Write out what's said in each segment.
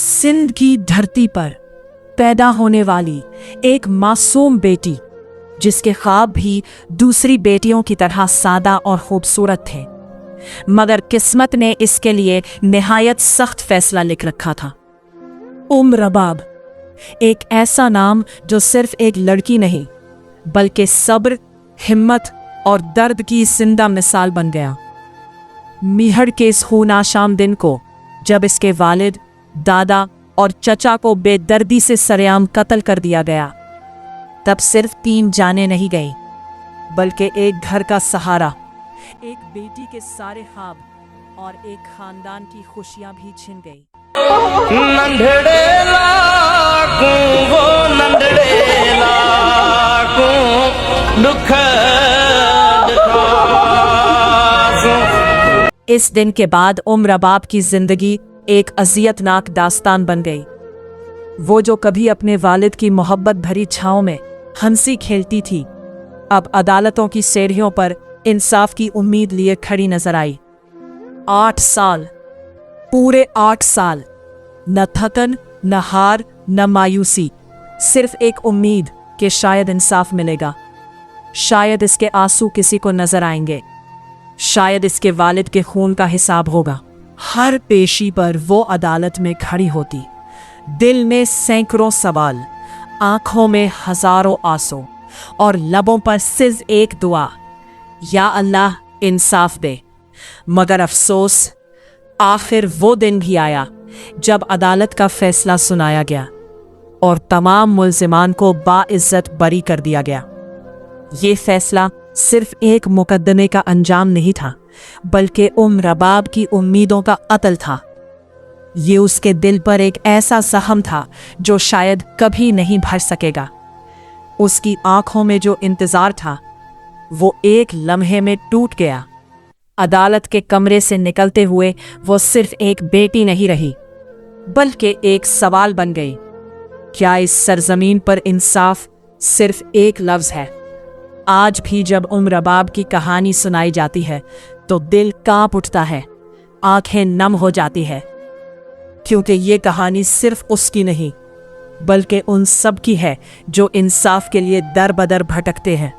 सिंध की धरती पर पैदा होने वाली एक मासूम बेटी, जिसके ख्वाब भी दूसरी बेटियों की तरह सादा और खूबसूरत थे, मगर किस्मत ने इसके लिए निहायत सख्त फैसला लिख रखा था। रबाब, एक ऐसा नाम जो सिर्फ एक लड़की नहीं बल्कि सब्र, हिम्मत और दर्द की जिंदा मिसाल बन गया। मीहड़ के इस खूनाशाम दिन को जब इसके वालिद, दादा और चचा को बेदर्दी से सरेआम कत्ल कर दिया गया, तब सिर्फ 3 जानें नहीं गई बल्कि एक घर का सहारा, एक बेटी के सारे ख्वाब और एक खानदान की खुशियां भी छिन गई। नंढड़े लाकू वो नंढड़े लाकू दुख इस दिन के बाद रबाब की जिंदगी एक अजियतनाक दास्तान बन गई। वो जो कभी अपने वालिद की मोहब्बत भरी छांव में हंसी खेलती थी, अब अदालतों की सीढ़ियों पर इंसाफ की उम्मीद लिए खड़ी नजर आई। 8 साल, पूरे 8 साल, न थकन, न हार, न मायूसी, सिर्फ एक उम्मीद कि शायद इंसाफ मिलेगा, शायद इसके आंसू किसी को नजर आएंगे, शायद इसके वालिद के खून का हिसाब होगा। हर पेशी पर वो अदालत में खड़ी होती, दिल में सैकड़ों सवाल, आंखों में हजारों आंसू और लबों पर सिर्फ एक दुआ, या अल्लाह इंसाफ दे। मगर अफसोस, आखिर वो दिन भी आया जब अदालत का फैसला सुनाया गया और तमाम मुल्जिमान को बाइज्जत बरी कर दिया गया। ये फैसला सिर्फ एक मुकदमे का अंजाम नहीं था, बल्कि रबाब की उम्मीदों का कत्ल था। ये उसके दिल पर एक ऐसा सहम था जो शायद कभी नहीं भर सकेगा। उसकी आंखों में जो इंतजार था वो एक लम्हे में टूट गया। अदालत के कमरे से निकलते हुए वो सिर्फ एक बेटी नहीं रही, बल्कि एक सवाल बन गई। क्या इस सरजमीन पर इंसाफ सिर्फ एक लफ्ज है? आज भी जब रबाब की कहानी सुनाई जाती है तो दिल कांप उठता है, आंखें नम हो जाती है, क्योंकि ये कहानी सिर्फ उसकी नहीं बल्कि उन सब की है जो इंसाफ के लिए दर बदर भटकते हैं।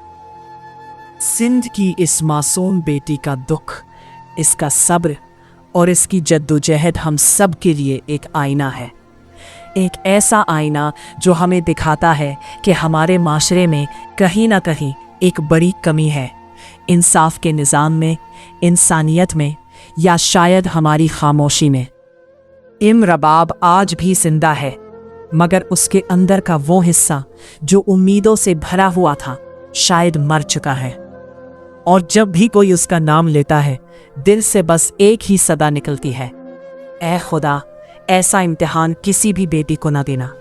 सिंध की इस मासूम बेटी का दुख, इसका सब्र और इसकी जद्दोजहद हम सब के लिए एक आईना है। एक ऐसा आईना जो हमें दिखाता है कि हमारे माशरे में कहीं ना कहीं एक बड़ी कमी है, इंसाफ के निज़ाम में, इंसानियत में, या शायद हमारी खामोशी में। रबाब आज भी जिंदा है, मगर उसके अंदर का वो हिस्सा जो उम्मीदों से भरा हुआ था शायद मर चुका है। और जब भी कोई उसका नाम लेता है, दिल से बस एक ही सदा निकलती है, ऐ खुदा, ऐसा इम्तिहान किसी भी बेटी को ना देना।